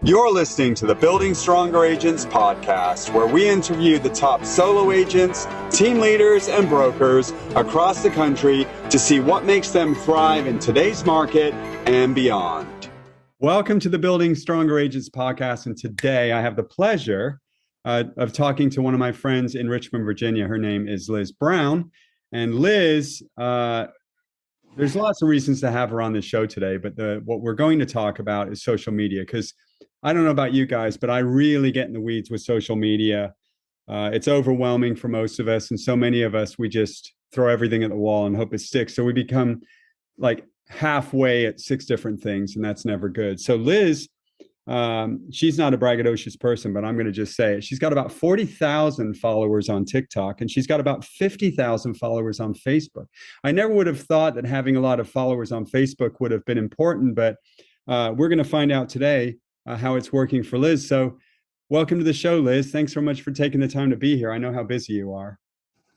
You're listening to the Building Stronger Agents podcast, where we interview the top solo agents, team leaders, and brokers across the country to see what makes them thrive in today's market and beyond. Welcome to the Building Stronger Agents podcast. And today I have the pleasure of talking to one of my friends in Richmond, Virginia. Her name is Liz Brown. And Liz, there's lots of reasons to have her on the show today, but what we're going to talk about is social media, because I don't know about you guys, but I really get in the weeds with social media. It's overwhelming for most of us. And so many of us, we just throw everything at the wall and hope it sticks. So we become like halfway at 6 different things, and that's never good. So Liz, she's not a braggadocious person, but I'm going to just say it. She's got about 40,000 followers on TikTok, and she's got about 50,000 followers on Facebook. I never would have thought that having a lot of followers on Facebook would have been important, but we're going to find out today how it's working for Liz. So welcome to the show, Liz. Thanks so much for taking the time to be here. I know how busy you are.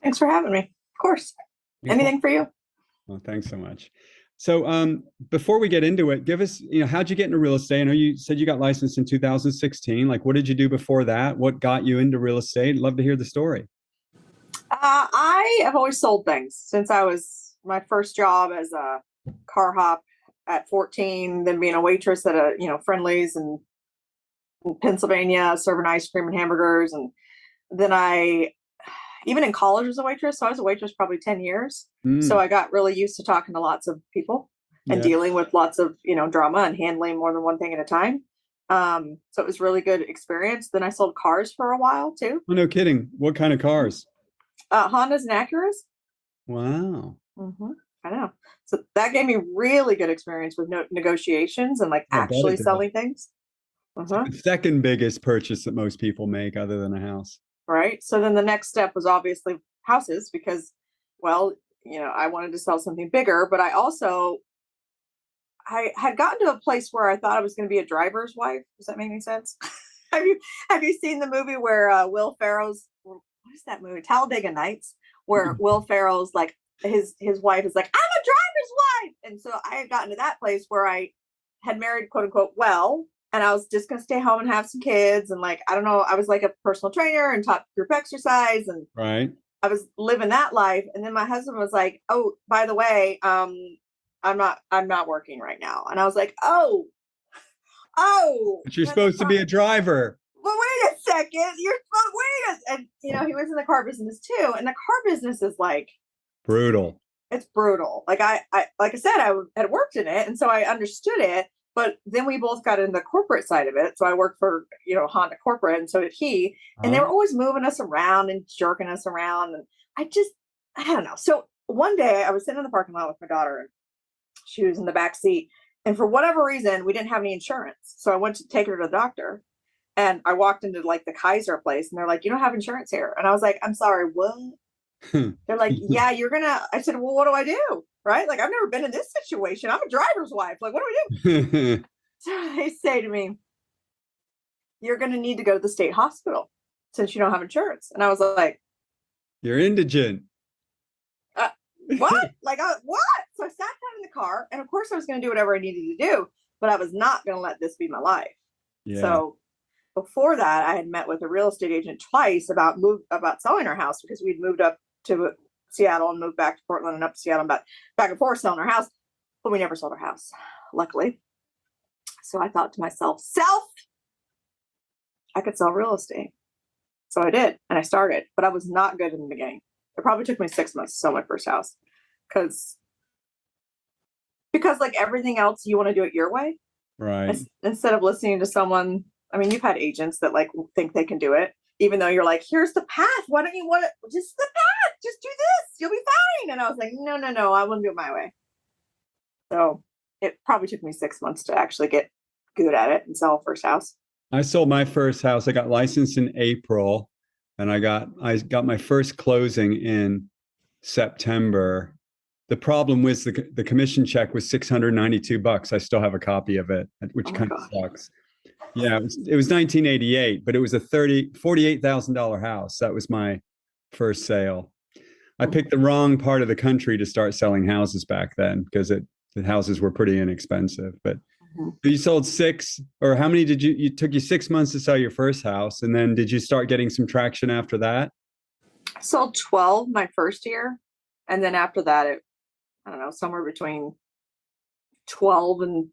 Thanks for having me. Of course. Anything for you. Well, thanks so much. So before we get into it, give us, how'd you get into real estate? I know you said you got licensed in 2016. Like, what did you do before that? What got you into real estate? Love to hear the story. I have always sold things since I was my first job as a car hop at 14, then being a waitress at a, Friendly's in Pennsylvania, serving ice cream and hamburgers. And then even in college was a waitress. So I was a waitress probably 10 years. So I got really used to talking to lots of people and dealing with lots of, drama and handling more than one thing at a time. So it was really good experience. Then I sold cars for a while too. Oh, no kidding. What kind of cars? Hondas and Acuras. Wow. Mm-hmm. I know. So that gave me really good experience with negotiations and actually selling things. The second biggest purchase that most people make other than a house. Right. So then the next step was obviously houses because, I wanted to sell something bigger, but I had gotten to a place where I thought I was going to be a driver's wife. Does that make any sense? Have you seen the movie where Will Ferrell's, what is that movie? Talladega Nights, where Will Ferrell's like, his wife is like, I'm a driver's wife. And so I had gotten to that place where I had married, quote unquote, well, and I was just going to stay home and have some kids. And I don't know, I was like a personal trainer and taught group exercise. And right. I was living that life. And then my husband was like, oh, by the way, I'm not working right now. And I was like, oh. But you're supposed to be a driver. Well, wait a second. And he was in the car business too. And the car business is brutal. It's brutal. Like I said, I had worked in it. And so I understood it. But then we both got in the corporate side of it. So I worked for, Honda corporate, and so did he. And they were always moving us around and jerking us around. And I don't know. So one day I was sitting in the parking lot with my daughter, and she was in the back seat. And for whatever reason, we didn't have any insurance. So I went to take her to the doctor. And I walked into the Kaiser place, and they're like, you don't have insurance here. And I was like, I'm sorry, what? They're like, yeah, I said, well, what do I do? Right? I've never been in this situation. I'm a driver's wife. What do we do? So they say to me, you're going to need to go to the state hospital since you don't have insurance. And I was like, you're indigent. What? What? So I sat down in the car, and of course I was going to do whatever I needed to do, but I was not going to let this be my life. Yeah. So before that, I had met with a real estate agent twice about selling our house because we'd moved up to Seattle and moved back to Portland and up to Seattle and back and forth selling our house, but we never sold our house, luckily. So I thought to myself, I could sell real estate. So I did, and I started, but I was not good in the beginning. It probably took me 6 months to sell my first house because like everything else, you want to do it your way. Right. Instead of listening to someone. I mean, you've had agents that think they can do it, even though you're like, here's the path. Why don't you want it? Just the path. Just do this. You'll be fine. And I was like, no. I want to do it my way. So it probably took me 6 months to actually get good at it and sell a first house. I sold my first house. I got licensed in April, and I got my first closing in September. The problem was the commission check was $692. I still have a copy of it, which kind of sucks. Yeah, it was 1988, but it was a $48,000 house. That was my first sale. I picked the wrong part of the country to start selling houses back then because the houses were pretty inexpensive. But Mhm. You sold six, or how many did you took you 6 months to sell your first house, and then did you start getting some traction after that? I sold 12 my first year. And then after that, I don't know, somewhere between 12 and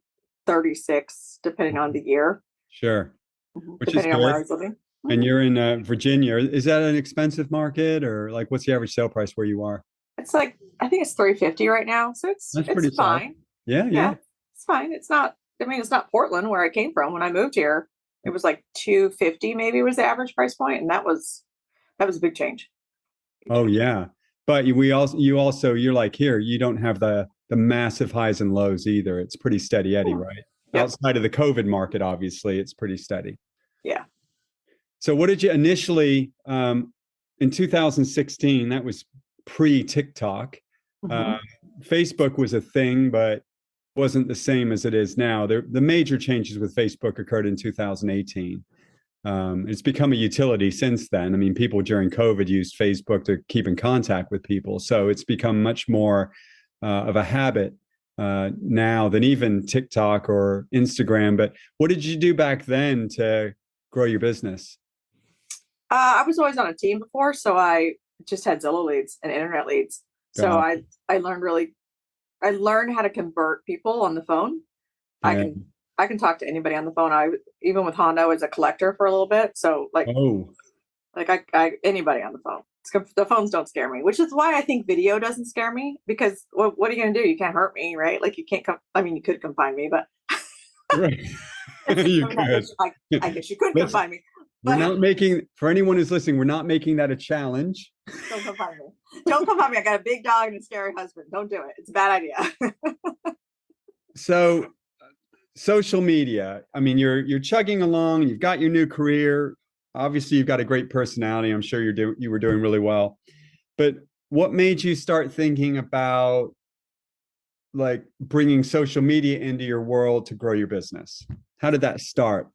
36, depending on the year, Sure, which is depending on where I good. was living. And Mhm. you're in Virginia. Is that an expensive market, or like what's the average sale price where you are? It's like, I think it's 350 right now. So That's it's pretty solid. fine. Yeah, Yeah, yeah. it's fine. It's not, I mean, it's not Portland where I came from. When I moved here, it was like 250 maybe was the average price point, and that was a big change. Big Oh change. yeah. But you're like here, you don't have the massive highs and lows either. It's pretty steady Eddie, Yeah. right? Yep. Outside of the COVID market, obviously, it's pretty steady. Yeah. So what did you initially in 2016, that was pre TikTok. Hmm. Uh, Facebook was a thing, but wasn't the same as it is now. The major changes with Facebook occurred in 2018. It's become a utility since then. I mean, people during COVID used Facebook to keep in contact with people. So it's become much more of a habit now than even TikTok or Instagram. But what did you do back then to grow your business? I was always on a team before, so I just had Zillow leads and internet leads. So God, I learned really, I learned how to convert people on the phone. I yeah. can I can talk to anybody on the phone. I even with Honda, I was a collector for a little bit. So Oh, I anybody on the phone. The phones don't scare me, which is why I think video doesn't scare me, because what are you going to do? You can't hurt me, right? Like you can't come. I mean, you could come find me, but right. I You mean, could. I guess you could come Let's, find me, we're but not making, for anyone who's listening, we're not making that a challenge. don't come find me. Don't come find me. I got a big dog and a scary husband. Don't do it. It's a bad idea. So social media, I mean, you're chugging along, you've got your new career. Obviously, you've got a great personality. I'm sure you were doing really well. But what made you start thinking about like bringing social media into your world to grow your business? How did that start?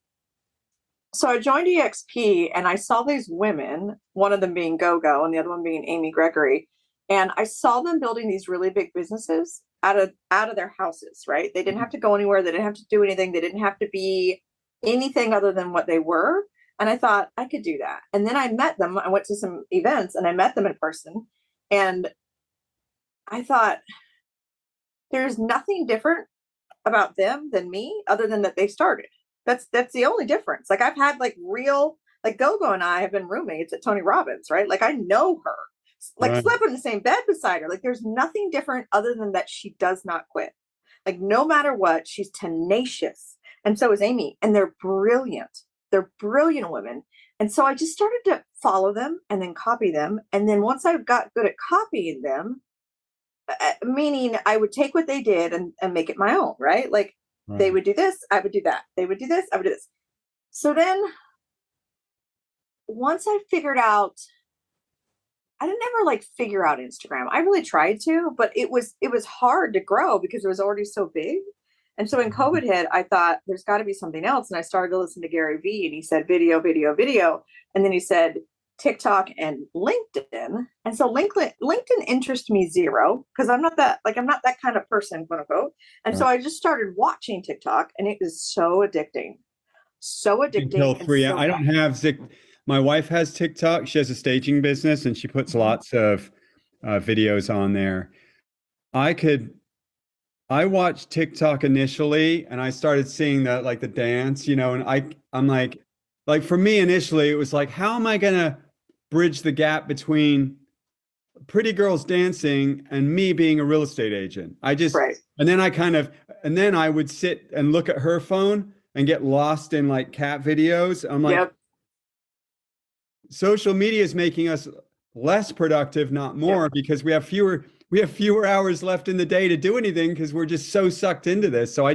So I joined EXP and I saw these women, one of them being GoGo and the other one being Amy Gregory. And I saw them building these really big businesses out of their houses, right? They didn't have to go anywhere, they didn't have to do anything, they didn't have to be anything other than what they were. And I thought I could do that. And then I met them. I went to some events and I met them in person. And I thought there's nothing different about them than me other than that they started. That's the only difference. Like I've had like real, like Gogo and I have been roommates at Tony Robbins, right? Like I know her, like Right. slept in the same bed beside her. Like there's nothing different other than that she does not quit. Like no matter what, she's tenacious. And so is Amy. And they're brilliant. They're brilliant women. And so I just started to follow them and then copy them. And then once I got good at copying them, meaning I would take what they did and make it my own, right? Like they Right. would do this, I would do that. They would do this, I would do this. So then once I figured out, I didn't ever like figure out Instagram. I really tried to, but it was hard to grow because it was already so big. And so when COVID hit, I thought there's got to be something else. And I started to listen to Gary Vee and he said video, video, video. And then he said TikTok and LinkedIn. And so LinkedIn interests me zero because I'm not that kind of person, quote unquote. And so Right. I just started watching TikTok and it is so Until addicting and three. so I fun. don't have Zik. My wife has TikTok. She has a staging business and she puts Mhm. lots of videos on there. I could I watched TikTok initially and I started seeing that like the dance, and I'm like for me initially it was like, how am I gonna bridge the gap between pretty girls dancing and me being a real estate agent? Right. And then I would sit and look at her phone and get lost in like cat videos. I'm like, Yep. social media is making us less productive, not Yep. more, because we have fewer hours left in the day to do anything because we're just so sucked into this. So I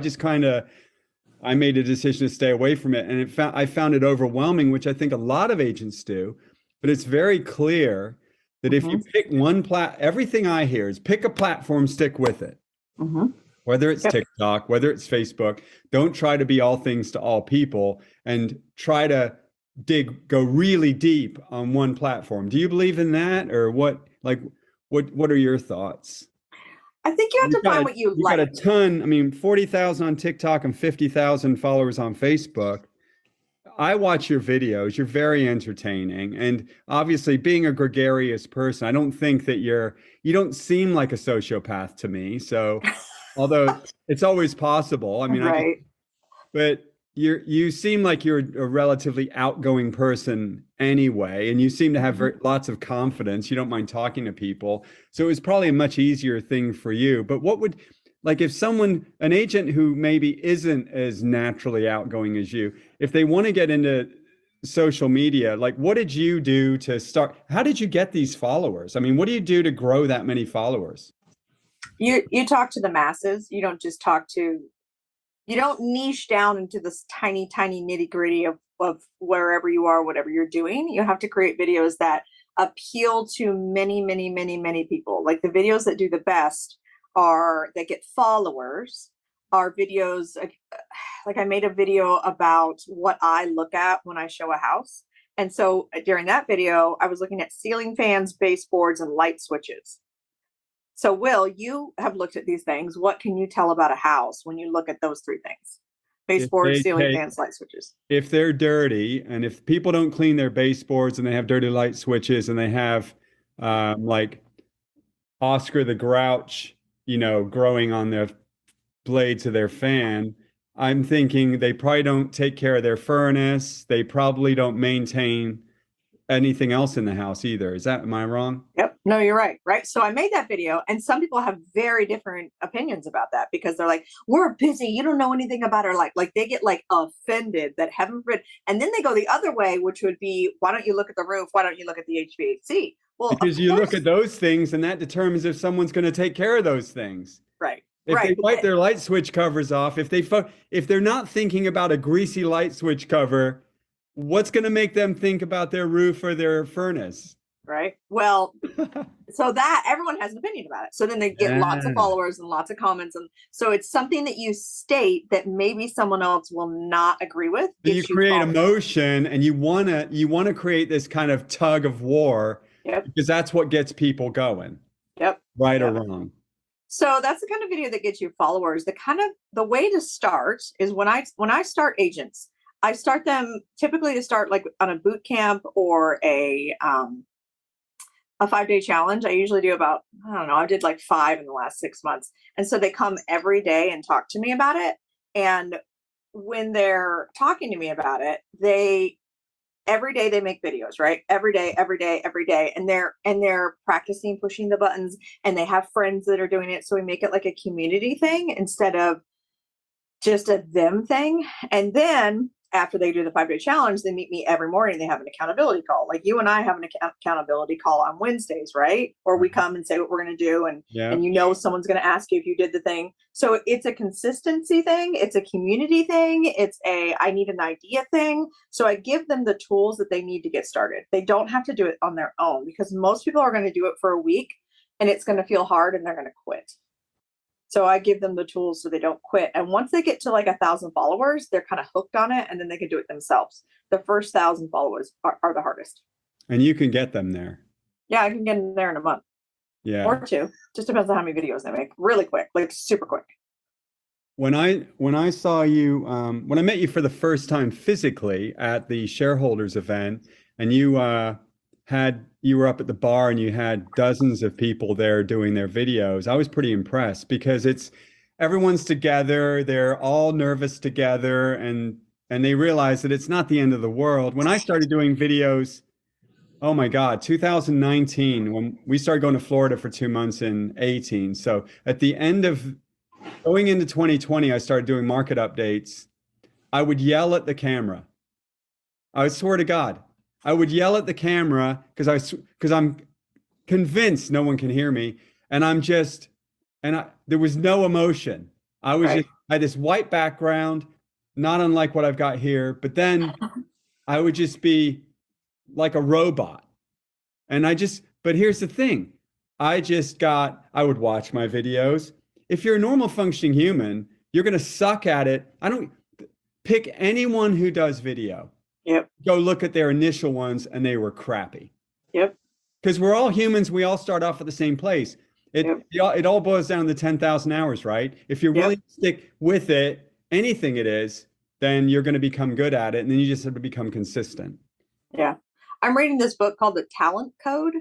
made a decision to stay away from it, and I found it overwhelming, which I think a lot of agents do. But it's very clear that if you Hmm. pick everything I hear is pick a platform, stick with it. Hmm. Whether it's Yep. TikTok, whether it's Facebook, don't try to be all things to all people and try to go really deep on one platform. Do you believe in that, or what? Like, what are your thoughts? I think you have to find what you you got a like. ton. I mean, 40,000 on TikTok and 50,000 followers on Facebook. I watch your videos. You're very entertaining. And obviously, being a gregarious person, I don't think that you don't seem like a sociopath to me. So, although it's always possible, I mean, Right. but you seem like you're a relatively outgoing person anyway, and you seem to have lots of confidence. You don't mind talking to people. So it was probably a much easier thing for you. But what would, like, if someone, an agent who maybe isn't as naturally outgoing as you, if they want to get into social media, like, what did you do to start? How did you get these followers? I mean, what do you do to grow that many followers? You talk to the masses. You don't just talk to, you don't niche down into this tiny, tiny nitty gritty of wherever you are, whatever you're doing. You have to create videos that appeal to many, many, many, many people. Like the videos that do the best are that get followers are videos like I made a video about what I look at when I show a house. And so during that video, I was looking at ceiling fans, baseboards, and light switches. So, Will, you have looked at these things. What can you tell about a house when you look at those three things? If Baseboards, they ceiling take fans, light switches. if they're dirty and if people don't clean their baseboards and they have dirty light switches and they have like Oscar the Grouch, growing on the blades of their fan, I'm thinking they probably don't take care of their furnace. They probably don't maintain anything else in the house either. Am I wrong? Yep. No, you're right. Right. So I made that video, and some people have very different opinions about that because they're like, "We're busy. You don't know anything about our life." Like they get like offended that haven't read, and then they go the other way, which would be, "Why don't you look at the roof? Why don't you look at the HVAC?" Well, of Because you look at course, those things and that determines if someone's going to take care of those things. right, If they right. wipe their light switch covers off, if they're not thinking about a greasy light switch cover, what's going to make them think about their roof or their furnace? Right. Well, so that everyone has an opinion about it. So then they get lots of Yeah. followers and lots of comments. And so it's something that you state that maybe someone else will not agree with, So you gets you create followers. emotion and you want to create this kind of tug of war Yep. because that's what gets people going, Yep. right or Yep. wrong. So that's the kind of video that gets you followers. The way to start is when I start agents, I start them typically to start like on a boot camp or a 5-day challenge. I usually do about, I don't know, I did like 5 in the last 6 months. And so they come every day and talk to me about it. And when they're talking to me about it, every day they make videos, right? Every day, every day, every day. And they're practicing pushing the buttons, and they have friends that are doing it. So we make it like a community thing instead of just a them thing. And then after they do the 5-day challenge, they meet me every morning. They have an accountability call. Like you and I have an accountability call on Wednesdays, right? Or we come and say what we're going to do, Yeah. and someone's going to ask you if you did the thing. So it's a consistency thing. It's a community thing. It's a I need an idea thing. So I give them the tools that they need to get started. They don't have to do it on their own because most people are going to do it for a week and it's going to feel hard and they're going to quit. So I give them the tools so they don't quit. And once they get to like 1,000 followers, they're kind of hooked on it, and then they can do it themselves. The first 1,000 followers are the hardest. And you can get them there. Yeah, I can get in there in a month Yeah. or two. Just depends on how many videos they make. Really quick, like super quick. When I saw you, when I met you for the first time physically at the shareholders event, and you were up at the bar and you had dozens of people there doing their videos, I was pretty impressed because everyone's together, they're all nervous together, and they realize that it's not the end of the world. When I started doing videos, oh my God, 2019, when we started going to Florida for 2 months in 18. So at the end of going into 2020, I started doing market updates. I would yell at the camera. I swear to God, I would yell at the camera because I'm convinced no one can hear me, and there was no emotion. Right. I had this white background, not unlike what I've got here, but then I would just be like a robot. But here's the thing. I would watch my videos. If you're a normal functioning human, you're going to suck at it. I don't pick anyone who does video. Yep. Go look at their initial ones and they were crappy. Yep. Because we're all humans. We all start off at the same place. It, Yep. it all boils down to 10,000 hours, right? If you're willing Yep. to stick with it, anything it is, then you're going to become good at it. And then you just have to become consistent. Yeah. I'm reading this book called The Talent Code,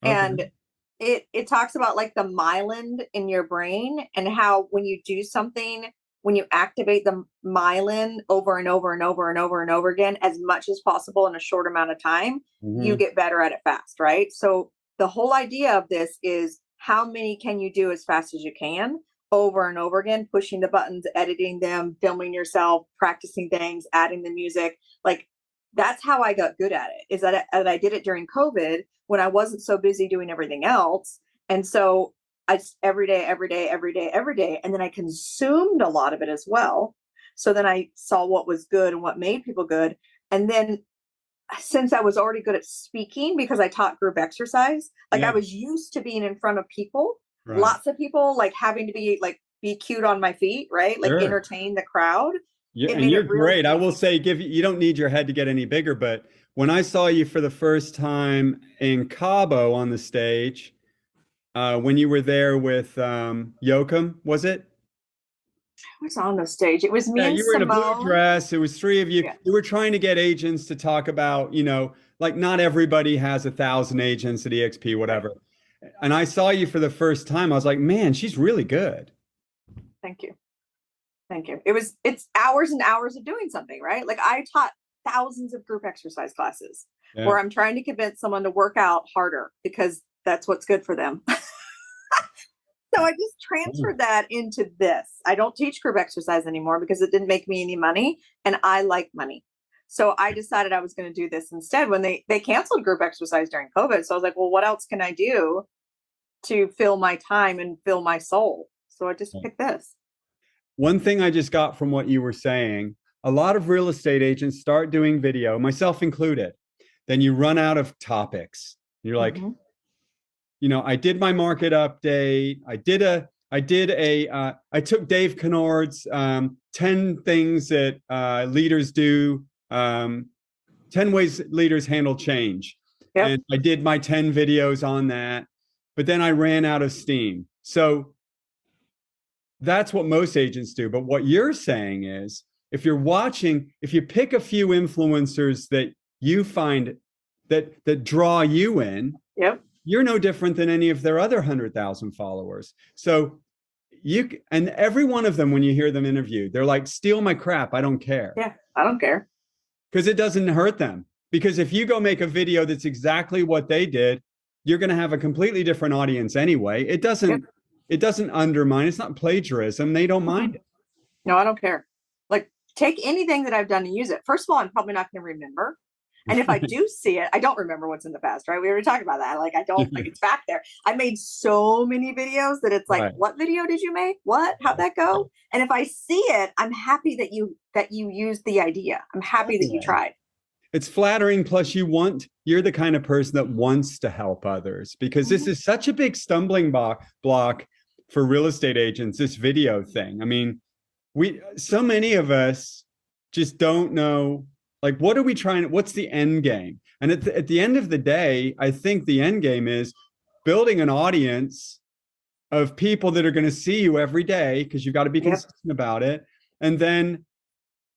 Okay. and it talks about like the myelin in your brain and how when you do something, when you activate the myelin over and over and over and over and over again as much as possible in a short amount of time, you Hmm. get better at it fast, right? So the whole idea of this is how many can you do as fast as you can over and over again, pushing the buttons, editing them, filming yourself, practicing things, adding the music. Like that's how I got good at it, is that I did it during COVID when I wasn't so busy doing everything else. And so I just every day, every day, every day, every day. And then I consumed a lot of it as well. So then I saw what was good and what made people good. And then since I was already good at speaking because I taught group exercise, like I Yeah. was used to being in front of people, Right. lots of people, like having to be cute on my feet, right? Like Sure. entertain the crowd. Yeah, It and made you're it really great. I will easy. say, you don't need your head to get any bigger, but when I saw you for the first time in Cabo on the stage, when you were there with Yoakum, was it? I was on the stage. It was me Yeah, and you were in a blue Simone. dress. It was three of you. Yeah. You were trying to get agents to talk about, like not everybody has 1,000 agents at EXP, Right. whatever. And I saw you for the first time. I was like, man, she's really good. Thank you. Thank you. It's hours and hours of doing something, right? Like I taught thousands of group exercise classes Yeah. where I'm trying to convince someone to work out harder because that's what's good for them. So I just transferred that into this. I don't teach group exercise anymore because it didn't make me any money and I like money. So I decided I was going to do this instead when they canceled group exercise during COVID. So I was like, well, what else can I do to fill my time and fill my soul? So I just picked this. One thing I just got from what you were saying, a lot of real estate agents start doing video, myself included. Then you run out of topics. You're like, Mm-hmm. I did my market update. I took Dave Kennard's 10 things that leaders do, 10 ways leaders handle change. Yep. And I did my 10 videos on that, but then I ran out of steam. So that's what most agents do. But what you're saying is if you pick a few influencers that you find that draw you in, Yep. you're no different than any of their other 100,000 followers. So and every one of them, when you hear them interviewed, they're like, steal my crap. I don't care. Yeah. I don't care. Because it doesn't hurt them. Because if you go make a video that's exactly what they did, you're going to have a completely different audience anyway. Yep. It doesn't undermine. It's not plagiarism. They don't mind it. No, I don't care. Like, take anything that I've done and use it. First of all, I'm probably not going to remember. And if I do see it, I don't remember what's in the past, right? We already talked about that. Like, I don't, like, it's back there. I made so many videos that it's like, Right. what video did you make? What? How'd that go? And if I see it, I'm happy that you used the idea. I'm happy that you tried. It's flattering. Plus, you're the kind of person that wants to help others because this is such a big stumbling block for real estate agents, this video thing. I mean, so many of us just don't know, like, what's the end game? And at the end of the day, I think the end game is building an audience of people that are going to see you every day because you've got to be consistent about it. And then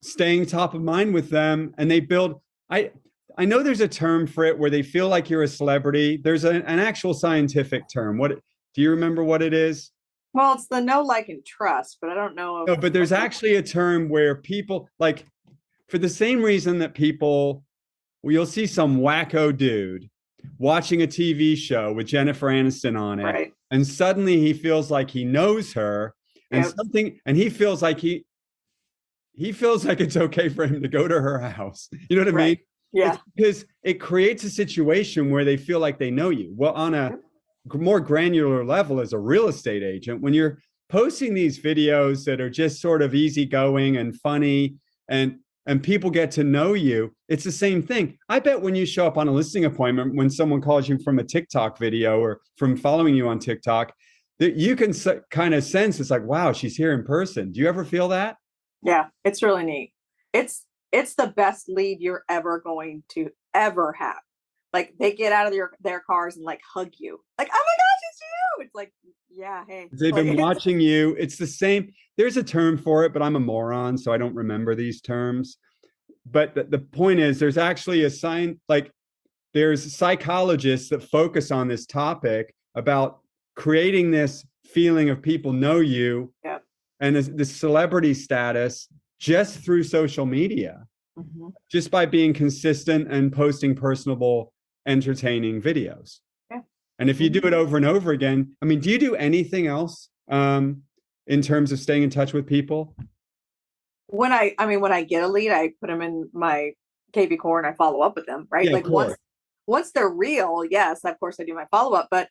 staying top of mind with them. And I know there's a term for it where they feel like you're a celebrity. There's an actual scientific term. Do you remember what it is? Well, it's the know, like, and trust, but I don't know. No, but there's actually a term where people, like, for the same reason that you'll see some wacko dude watching a TV show with Jennifer Aniston on it, Right. and suddenly he feels like he knows her, and he feels like it's okay for him to go to her house. You know what I mean? Yeah. It's because it creates a situation where they feel like they know you. Well, on a more granular level, as a real estate agent, when you're posting these videos that are just sort of easygoing and funny and people get to know you, it's the same thing. I bet when you show up on a listing appointment, when someone calls you from a TikTok video or from following you on TikTok, that you can kind of sense it's like, wow, she's here in person. Do you ever feel that? Yeah, it's really neat. It's the best lead you're ever going to ever have. like they get out of their cars and like hug you. Like, oh my gosh, it's you. It's like, yeah, hey. They've Like, been watching you. It's the same. There's a term for it, but I'm a moron, so I don't remember these terms. But the point is, there's actually a sign, like there's psychologists that focus on this topic about creating this feeling of people know you yeah. and this celebrity status just through social media, just by being consistent and posting personable, entertaining videos. Yeah. And if you do it over and over again, I mean, do you do anything else in terms of staying in touch with people? When I get a lead, I put them in my KB core and I follow up with them, right? Yeah, like once they're real, yes, of course I do my follow up, but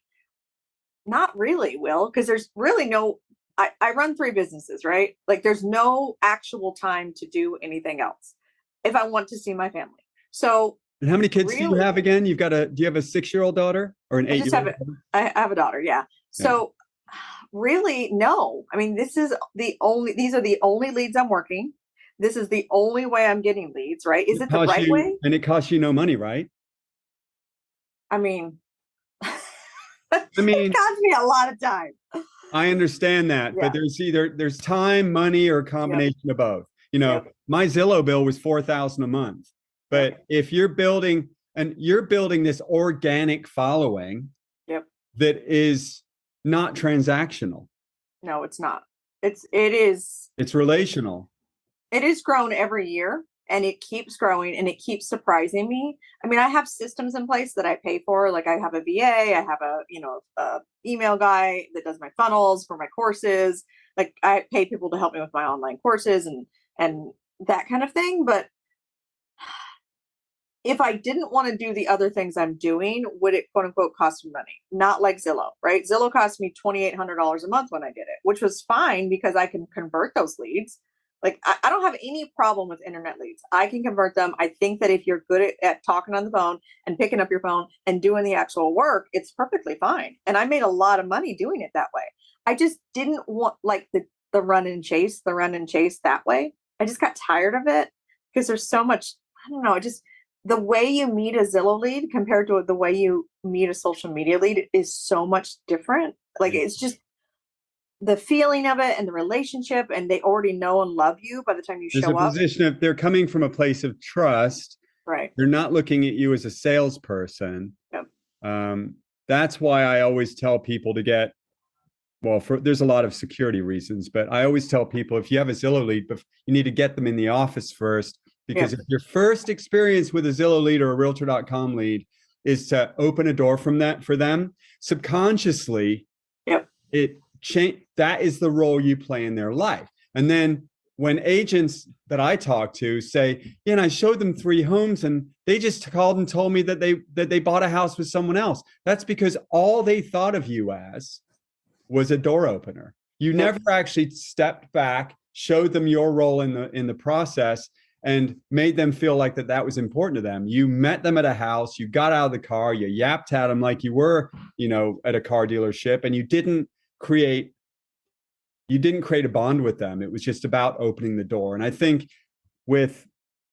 not really, Will, because there's really no. I run 3 businesses, right? Like there's no actual time to do anything else if I want to see my family. So, and how many kids really, do you have again? Do you have a 6-year-old daughter or an 8-year-old daughter? I have a daughter, yeah. So really, no. I mean, these are the only leads I'm working. This is the only way I'm getting leads, right? Is it the right way? And it costs you no money, right? I mean, it costs me a lot of time. I understand that, but there's time, money, or a combination of both. You know, my Zillow bill was $4,000 a month. But if you're building this organic following that is not transactional. No, it's not. It's relational. It is grown every year and it keeps growing and it keeps surprising me. I mean, I have systems in place that I pay for. Like I have a VA, I have a email guy that does my funnels for my courses. Like I pay people to help me with my online courses and that kind of thing. But if I didn't want to do the other things I'm doing, would it quote unquote cost me money? Not like Zillow, right? Zillow cost me $2,800 a month when I did it, which was fine because I can convert those leads. Like I don't have any problem with internet leads. I can convert them. I think that if you're good at talking on the phone and picking up your phone and doing the actual work, it's perfectly fine. And I made a lot of money doing it that way. I just didn't want like the run and chase that way. I just got tired of it because there's so much, I don't know, just the way you meet a Zillow lead compared to the way you meet a social media lead is so much different. Like it's just the feeling of it and the relationship, and they already know and love you by the time you show up. Position of they're coming from a place of trust. Right. They're not looking at you as a salesperson. Yep. That's why I always tell people to get, there's a lot of security reasons, but I always tell people if you have a Zillow lead, you need to get them in the office first, because if your first experience with a Zillow lead or a Realtor.com lead is to open a door for them, subconsciously, that is the role you play in their life. And then when agents that I talk to say, and I showed them 3 homes and they just called and told me that they bought a house with someone else. That's because all they thought of you as was a door opener. You never actually stepped back, showed them your role in the process, and made them feel like that was important to them. You met them at a house, you got out of the car, you yapped at them like you were, at a car dealership, and you didn't create a bond with them. It was just about opening the door. And I think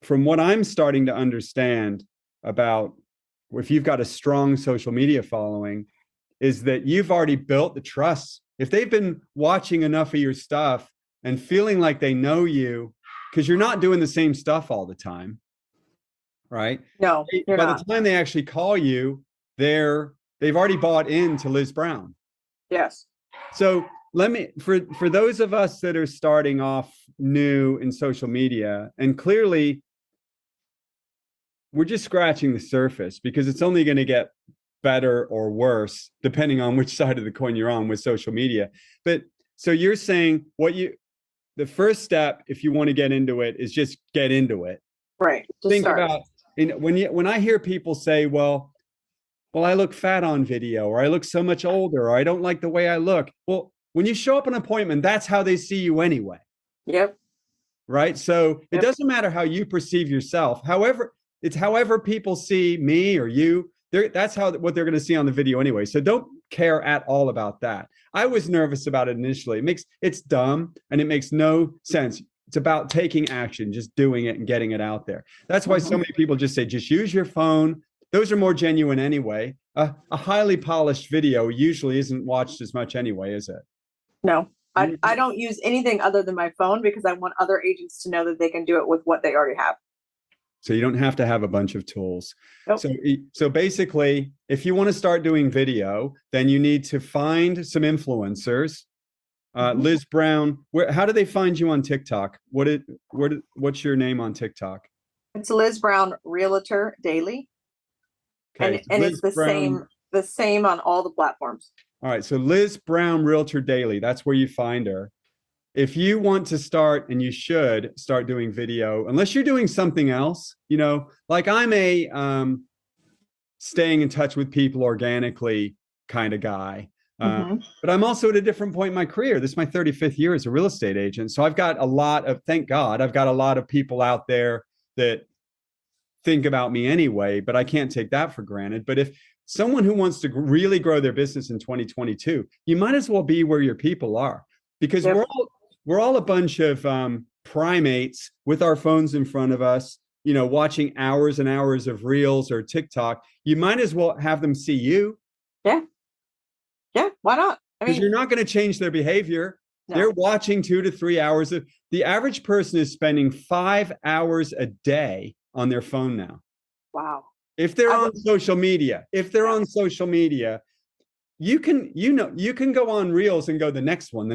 from what I'm starting to understand about if you've got a strong social media following, is that you've already built the trust. If they've been watching enough of your stuff and feeling like they know you, because you're not doing the same stuff all the time, right? No, you're by not. The time they actually call you, they've already bought into Liz Brown. Yes. So for those of us that are starting off new in social media, and clearly we're just scratching the surface because it's only going to get better or worse depending on which side of the coin you're on with social media. But so you're saying the first step, if you want to get into it, is just get into it. Right. Think about when I hear people say, well, I look fat on video, or I look so much older, or I don't like the way I look. Well, when you show up an appointment, that's how they see you anyway. Yep. Right. So it doesn't matter how you perceive yourself. However people see me or you, that's what they're going to see on the video anyway. So don't care at all about that. I was nervous about it initially. It's dumb and it makes no sense. It's about taking action, just doing it and getting it out there. That's why so many people just say, just use your phone, those are more genuine anyway. A highly polished video usually isn't watched as much anyway, is it? No, I don't use anything other than my phone because I want other agents to know that they can do it with what they already have. So you don't have to have a bunch of tools. Nope. So basically, if you want to start doing video, then you need to find some influencers. Liz Brown, how do they find you on TikTok? What's your name on TikTok? It's Liz Brown Realtor Daily. Okay, and Liz it's the Brown, same on all the platforms. All right, so Liz Brown Realtor Daily, that's where you find her. If you want to start, and you should start doing video, unless you're doing something else, like I'm a staying in touch with people organically kind of guy. But I'm also at a different point in my career. This is my 35th year as a real estate agent. So I've got thank God, I've got a lot of people out there that think about me anyway, but I can't take that for granted. But if someone who wants to really grow their business in 2022, you might as well be where your people are, because we're all a bunch of primates with our phones in front of us, watching hours and hours of reels or TikTok. You might as well have them see you. Yeah, why not? Because you're not going to change their behavior. No. They're watching 2 to 3 hours. The average person is spending 5 hours a day on their phone now. Wow. If they're on social media, you can go on reels and go the next one.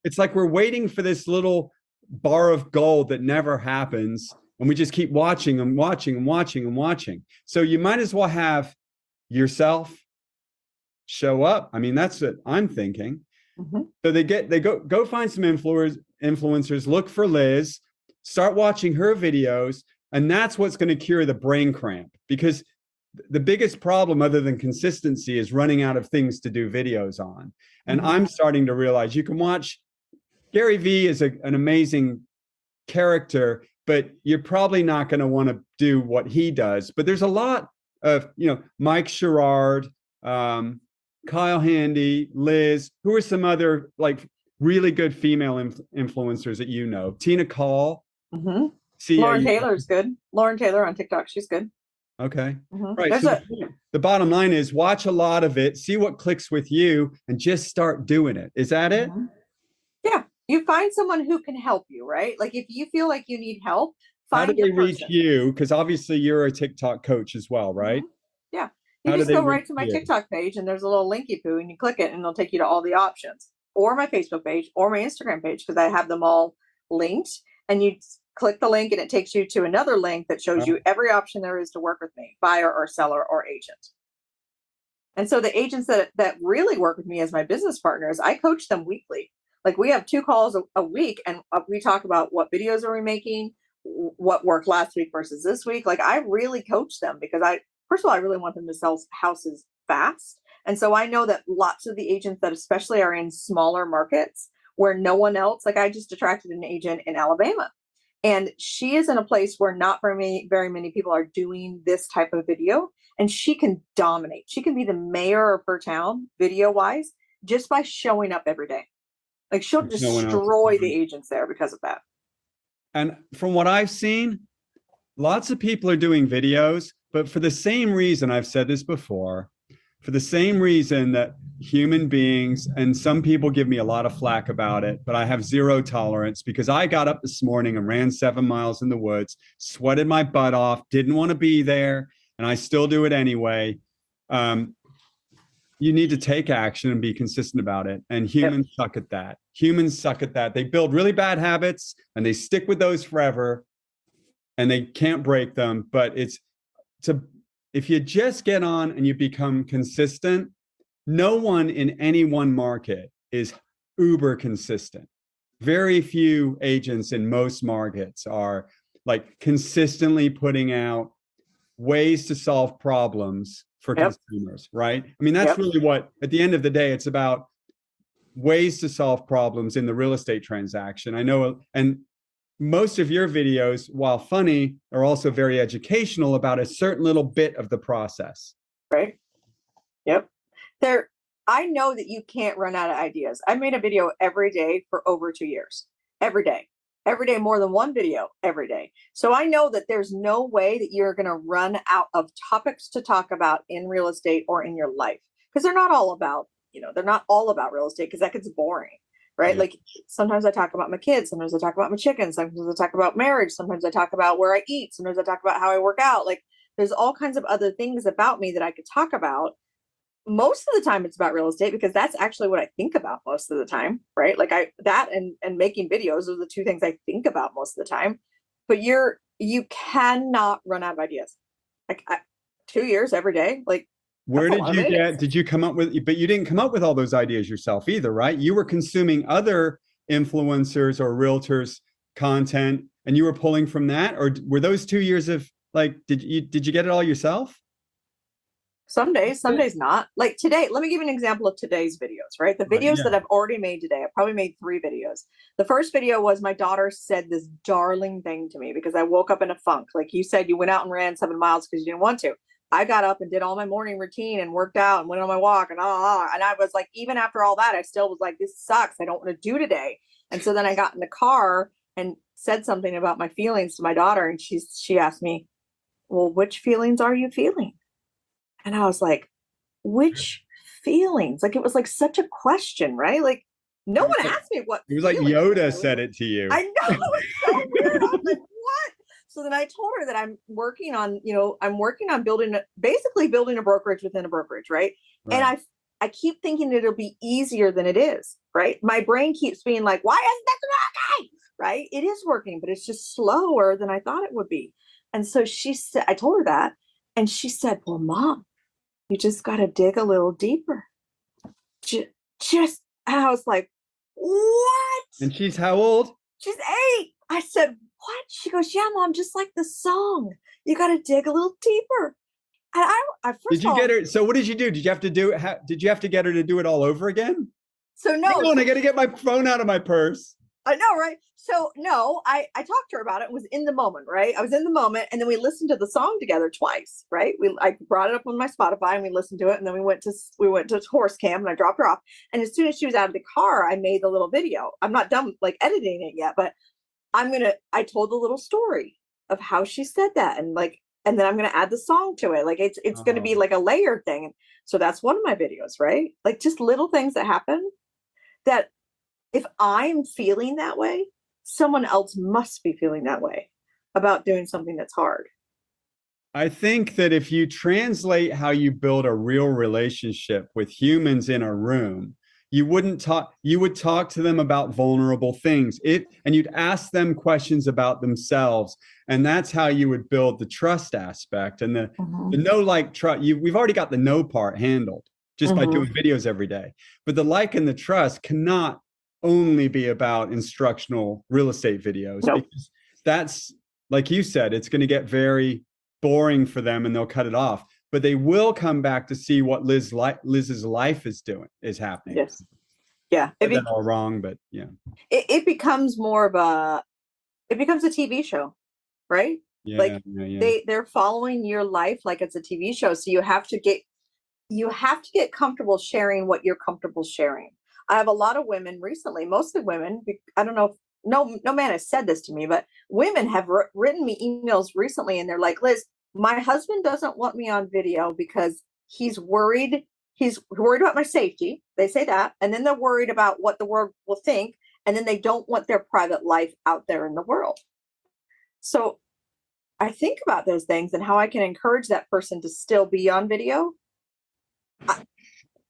It's like we're waiting for this little bar of gold that never happens, and we just keep watching and watching and watching and watching. So you might as well have yourself show up. I mean, that's what I'm thinking. So they go find some influencers, look for Liz, start watching her videos, and that's what's going to cure the brain cramp. Because the biggest problem, other than consistency, is running out of things to do videos on. And I'm starting to realize you can watch Gary Vee is an amazing character, but you're probably not going to want to do what he does. But there's a lot of, Mike Sherrard, Kyle Handy, Liz, who are some other like really good female influencers that Tina Call. Lauren Taylor is good. Lauren Taylor on TikTok, she's good. Okay. Right. So the bottom line is watch a lot of it, see what clicks with you, and just start doing it. Is that it? Yeah. You find someone who can help you, right? Like if you feel like you need help, find How do they reach you? Because obviously you're a TikTok coach as well, right? Yeah. You just go right to my TikTok page, and there's a little linky poo, and you click it, and it'll take you to all the options, or my Facebook page, or my Instagram page, because I have them all linked. And you click the link, and it takes you to another link that shows you every option there is to work with me, buyer or seller or agent. And so the agents that really work with me as my business partners, I coach them weekly. Like we have 2 calls a week, and we talk about what videos are we making, what worked last week versus this week. Like I really coach them because first of all, I really want them to sell houses fast. And so I know that lots of the agents that especially are in smaller markets where no one else, like I just attracted an agent in Alabama, and she is in a place where not very many people are doing this type of video, and she can dominate. She can be the mayor of her town video wise just by showing up every day. Like she'll destroy the agents there because of that. And from what I've seen, lots of people are doing videos, but for the same reason, I've said this before, for the same reason that human beings, and some people give me a lot of flack about it, but I have zero tolerance, because I got up this morning and ran 7 miles in the woods, sweated my butt off, didn't want to be there, and I still do it anyway. You need to take action and be consistent about it. And humans suck at that. Humans suck at that. They build really bad habits and they stick with those forever, and they can't break them. But if you just get on and you become consistent, no one in any one market is uber consistent. Very few agents in most markets are like consistently putting out ways to solve problems for consumers, right? I mean, that's really what, at the end of the day, it's about ways to solve problems in the real estate transaction. I know, and most of your videos, while funny, are also very educational about a certain little bit of the process. Right. Yep. I know that you can't run out of ideas. I made a video every day for over 2 years, every day. every day, more than one video every day. So I know that there's no way that you're going to run out of topics to talk about in real estate or in your life, because they're not all about, they're not all about real estate, because that gets boring, right? Yeah. Like sometimes I talk about my kids, sometimes I talk about my chickens, sometimes I talk about marriage, sometimes I talk about where I eat, sometimes I talk about how I work out. Like there's all kinds of other things about me that I could talk about. Most of the time it's about real estate, because that's actually what I think about most of the time, right? Like and making videos are the two things I think about most of the time. But you cannot run out of ideas. Like 2 years every day, like Where that's a lot of ideas. did you come up with, but you didn't come up with all those ideas yourself either, right? You were consuming other influencers or realtors content and you were pulling from that, or were those 2 years of like, did you get it all yourself? Some days not. Like today, let me give you an example of today's videos, right? The videos Yeah. that I've already made today, I probably made 3 videos. The first video was my daughter said this darling thing to me because I woke up in a funk. Like you said, you went out and ran 7 miles because you didn't want to. I got up and did all my morning routine and worked out and went on my walk and and I was like, even after all that, I still was like, this sucks. I don't want to do today. And so then I got in the car and said something about my feelings to my daughter, and she asked me, well, which feelings are you feeling? And I was like, which feelings? Like it was like such a question, right? Like no one asked me what It was like feelings Yoda I said was. it to you. I know, it was so weird. I was like, what? So then I told her that I'm working on basically building a brokerage within a brokerage, right? And Right. I keep thinking it'll be easier than it is, right? My brain keeps being like, why isn't that working? Right? It is working, but it's just slower than I thought it would be. And so she said, I told her that, and she said, well, Mom, you just got to dig a little deeper. Just, I was like, what? And she's how old? She's 8. I said, what? She goes, yeah, Mom, just like the song. You got to dig a little deeper. And I Did first of you get all, her? So what did you do? Did you have to do it? Did you have to get her to do it all over again? so no, Hang on, I got to get my phone out of my purse. I know, right? So no, I talked to her about it. It was in the moment, right? I was in the moment, and then we listened to the song together twice, right? I brought it up on my Spotify and we listened to it, and then we went to horse camp and I dropped her off. And as soon as she was out of the car, I made the little video. I'm not done like editing it yet, but I told the little story of how she said that, and then I'm gonna add the song to it. Like it's gonna be Oh. like a layered thing. So that's one of my videos, right? Like just little things that happen that if I'm feeling that way, someone else must be feeling that way about doing something that's hard. I think that if you translate how you build a real relationship with humans in a room, you would talk to them about vulnerable things. And you'd ask them questions about themselves. And that's how you would build the trust aspect and the know, like, trust. We've already got the know part handled just by doing videos every day. But the like and the trust cannot only be about instructional real estate videos, because that's, like you said, it's going to get very boring for them and they'll cut it off. But they will come back to see what Liz's life is happening. Yes. Yeah. That all wrong, but yeah. It becomes more of it becomes a TV show, right? Yeah, like yeah. they're following your life like it's a TV show. So you have to get comfortable sharing what you're comfortable sharing. I have a lot of women recently, mostly women. I don't know if no man has said this to me, but women have written me emails recently, and they're like, Liz, my husband doesn't want me on video because he's worried. He's worried about my safety. They say that, and then they're worried about what the world will think, and then they don't want their private life out there in the world. So I think about those things and how I can encourage that person to still be on video.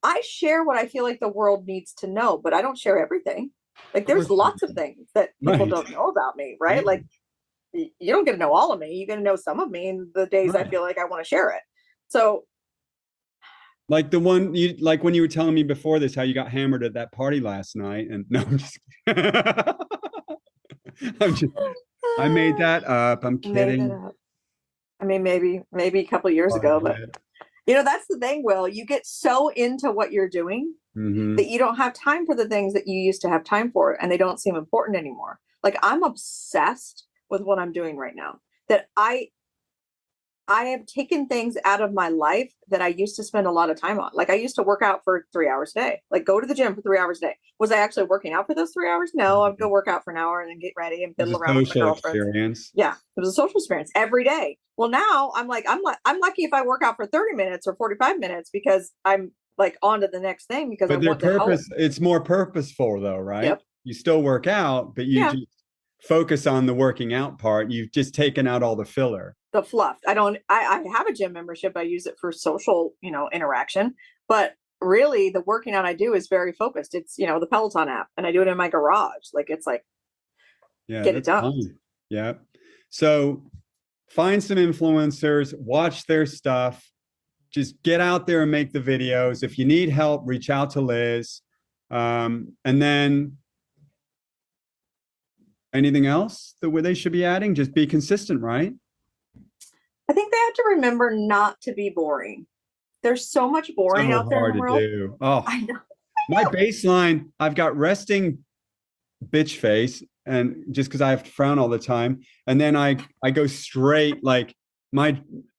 I share what I feel like the world needs to know, but I don't share everything. Like there's lots of things that people don't know about me, right? Like you don't get to know all of me. You get to know some of me in the days I feel like I want to share it. So like the one like when you were telling me before this, how you got hammered at that party last night. And no, I'm just I made that up. I'm kidding. I mean, maybe a couple of years ago, but that's the thing, Will. You get so into what you're doing that you don't have time for the things that you used to have time for, and they don't seem important anymore. Like I'm obsessed with what I'm doing right now. That I have taken things out of my life that I used to spend a lot of time on. Like I used to work out for 3 hours a day, like go to the gym for 3 hours a day. Was I actually working out for those 3 hours? No, I'd go work out for an hour and then get ready and It was fiddle a around with my social girlfriends. experience. Yeah, it was a social experience every day. Well, now I'm like, I'm lucky if I work out for 30 minutes or 45 minutes because I'm like on to the next thing because I But their want to help. purpose, it's more purposeful though, right? Yep. You still work out, but you Yeah. just focus on the working out part. You've just taken out all the filler. The fluff. I have a gym membership. I use it for social, interaction, but really the working out I do is very focused. It's, the Peloton app and I do it in my garage. Like it's like, Yeah, get it that's done. fine. Yeah. So find some influencers, watch their stuff, just get out there and make the videos. If you need help, reach out to Liz. And then anything else that they should be adding? Just be consistent, right? I think they have to remember not to be boring. There's so much boring So out there in hard the to world. do. Oh, I know. my baseline, I've got resting bitch face, and just because I have to frown all the time, and then I go straight like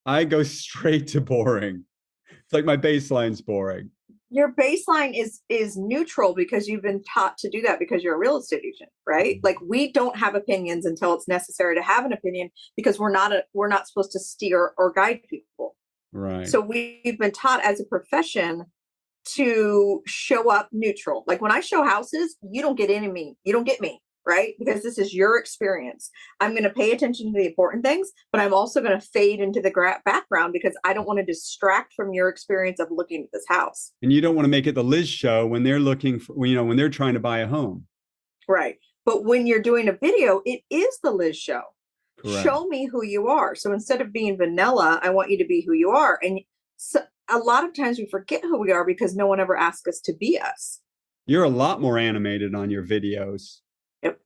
I go straight to boring. It's like my baseline's boring. Your baseline is neutral because you've been taught to do that because you're a real estate agent, right? Like we don't have opinions until it's necessary to have an opinion because we're not supposed to steer or guide people. Right. So we've been taught as a profession to show up neutral. Like when I show houses, you don't get any me. You don't get me, right? Because this is your experience. I'm going to pay attention to the important things, but I'm also going to fade into the background because I don't want to distract from your experience of looking at this house. And you don't want to make it the Liz show when they're looking for, when they're trying to buy a home. Right. But when you're doing a video, it is the Liz show. Correct. Show me who you are. So instead of being vanilla, I want you to be who you are. And so a lot of times we forget who we are because no one ever asks us to be us. You're a lot more animated on your videos. Yep.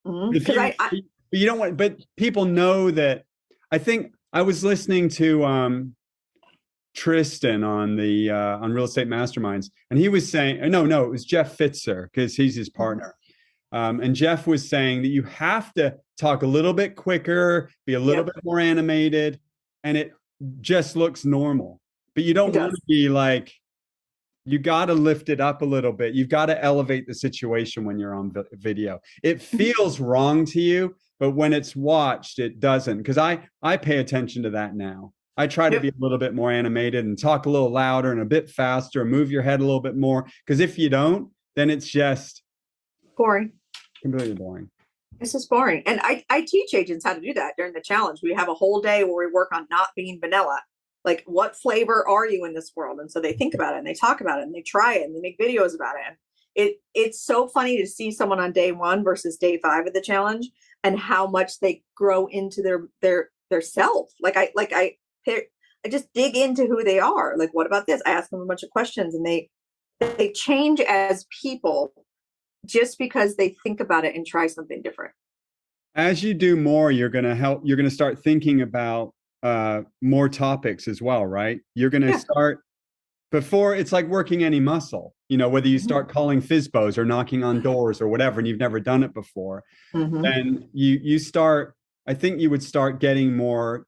Mm-hmm. You don't want, but people know that. I think I was listening to Tristan on the on Real Estate Masterminds, and he was saying, no, it was Jeff Fitzer because he's his partner. And Jeff was saying that you have to talk a little bit quicker, be a little bit more animated, and it just looks normal. But you don't want to be like, you got to lift it up a little bit. You've got to elevate the situation when you're on video. It feels wrong to you, but when it's watched, it doesn't. Because I pay attention to that now. I try to be a little bit more animated and talk a little louder and a bit faster and move your head a little bit more. Because if you don't, then it's just boring. Completely boring. This is boring. And I teach agents how to do that during the challenge. We have a whole day where we work on not being vanilla. Like, what flavor are you in this world? And so they think about it and they talk about it and they try it and they make videos about it. And it's so funny to see someone on day 1 versus day 5 of the challenge and how much they grow into their self. I just dig into who they are. Like, what about this? I ask them a bunch of questions and they change as people just because they think about it and try something different. As you do more, you're going to start thinking about more topics as well, right? You're going to start before. It's like working any muscle, whether you start calling FISBOs or knocking on doors or whatever, and you've never done it before, then you start, I think you would start getting more,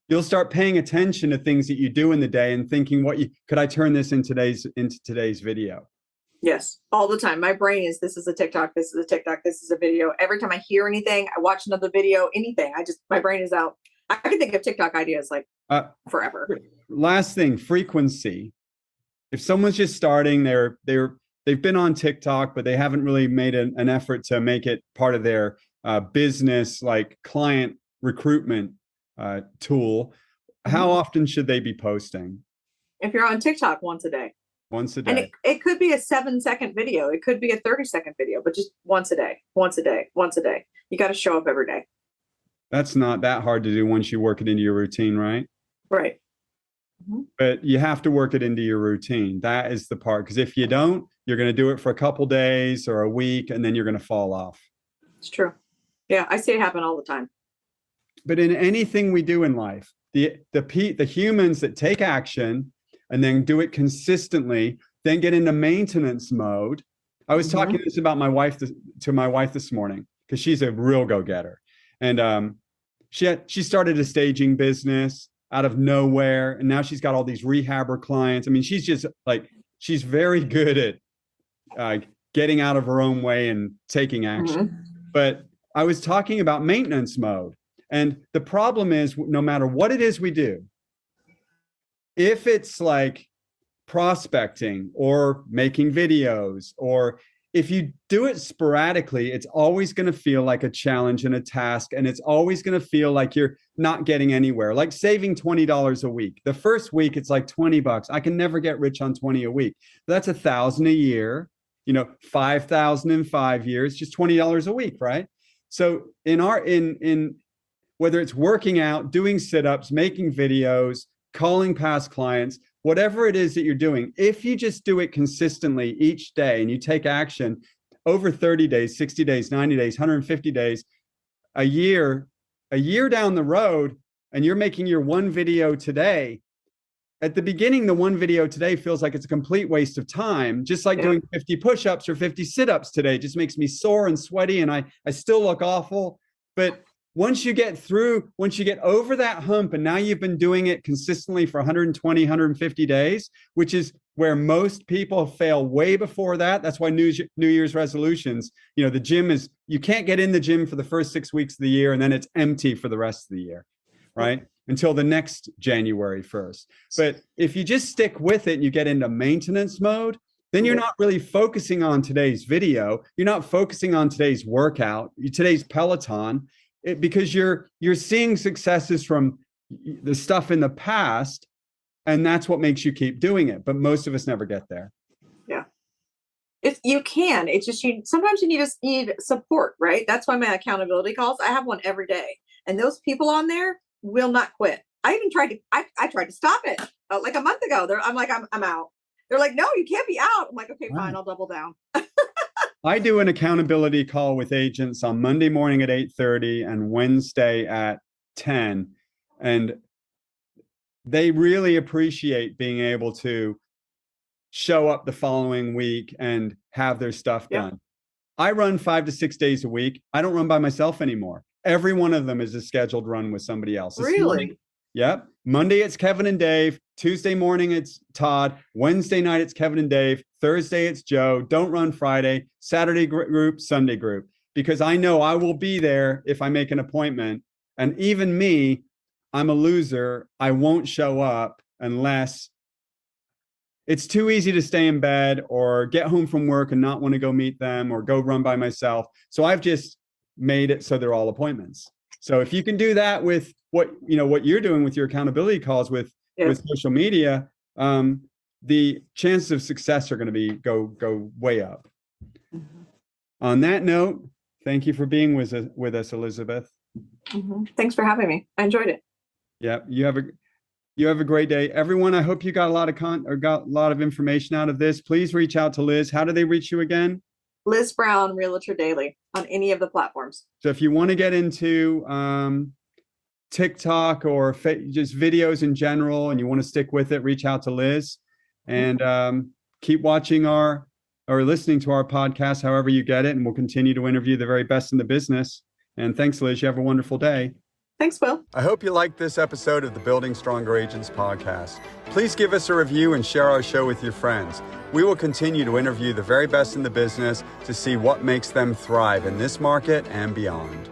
you'll start paying attention to things that you do in the day and thinking, could I turn this into today's video? Yes, all the time. My brain is, this is a TikTok, this is a TikTok, this is a video. Every time I hear anything, I watch another video, anything, my brain is out. I can think of TikTok ideas like forever. Last thing, frequency. If someone's just starting, they've been on TikTok, but they haven't really made an effort to make it part of their business, like client recruitment tool. How often should they be posting? If you're on TikTok, once a day. Once a day. And it could be a 7-second video. It could be a 30-second video, but just once a day. You got to show up every day. That's not that hard to do once you work it into your routine, right? Right. But you have to work it into your routine. That is the part. Because if you don't, you're going to do it for a couple days or a week, and then you're going to fall off. It's true. Yeah, I see it happen all the time. But in anything we do in life, the humans that take action and then do it consistently, then get into maintenance mode. I was talking about my wife to my wife this morning because she's a real go-getter. And she started a staging business. out of nowhere. And now she's got all these rehabber clients. I mean, she's just like, she's very good at getting out of her own way and taking action. Mm-hmm. But I was talking about maintenance mode. And the problem is, no matter what it is we do, if it's like prospecting or making videos, or if you do it sporadically, it's always going to feel like a challenge and a task. And it's always going to feel like you're not getting anywhere. Like saving $20 a week. The first week, it's like $20. I can never get rich on 20 a week. That's $1,000 a year, 5,000 in 5 years, just $20 a week, right? So in whether it's working out, doing sit-ups, making videos, calling past clients, whatever it is that you're doing, if you just do it consistently each day and you take action over 30 days, 60 days, 90 days, 150 days, a year down the road, and you're making your one video today, at the beginning, the one video today feels like it's a complete waste of time, just like doing 50 push-ups or 50 sit-ups today. It just makes me sore and sweaty, and I still look awful. But once you get over that hump, and now you've been doing it consistently for 120, 150 days, which is where most people fail way before that. That's why New Year's resolutions, the gym you can't get in the gym for the first 6 weeks of the year, and then it's empty for the rest of the year, right? Until the next January 1st. But if you just stick with it and you get into maintenance mode, then you're not really focusing on today's video. You're not focusing on today's workout, today's Peloton. Because you're seeing successes from the stuff in the past, and that's what makes you keep doing it. But most of us never get there. Yeah, you can. It's just sometimes you need support, right? That's why my accountability calls. I have one every day, and those people on there will not quit. I even tried to. I tried to stop it like a month ago. I'm like, I'm out. They're like, no, you can't be out. I'm like, okay, fine, I'll double down. I do an accountability call with agents on Monday morning at 8:30 and Wednesday at 10. And they really appreciate being able to show up the following week and have their stuff done. I run 5 to 6 days a week. I don't run by myself anymore. Every one of them is a scheduled run with somebody else. Really? Yep. Monday, it's Kevin and Dave. Tuesday morning, it's Todd. Wednesday night, it's Kevin and Dave. Thursday, it's Joe. Don't run Friday. Saturday group, Sunday group. Because I know I will be there if I make an appointment. And even me, I'm a loser. I won't show up unless it's too easy to stay in bed or get home from work and not want to go meet them or go run by myself. So I've just made it so they're all appointments. So if you can do that with what you're doing with your accountability calls with social media, the chances of success are going to go way up. Mm-hmm. On that note, thank you for being with us, Elizabeth. Mm-hmm. Thanks for having me. I enjoyed it. Yeah, you have a great day, everyone. I hope you got a lot of information out of this. Please reach out to Liz. How do they reach you again? Liz Brown, Realtor Daily, on any of the platforms. So if you want to get into TikTok or just videos in general, and you want to stick with it, reach out to Liz, and keep watching or listening to our podcast, however you get it, and we'll continue to interview the very best in the business. And thanks, Liz. You have a wonderful day. Thanks, Will. I hope you liked this episode of the Building Stronger Agents podcast. Please give us a review and share our show with your friends. We will continue to interview the very best in the business to see what makes them thrive in this market and beyond.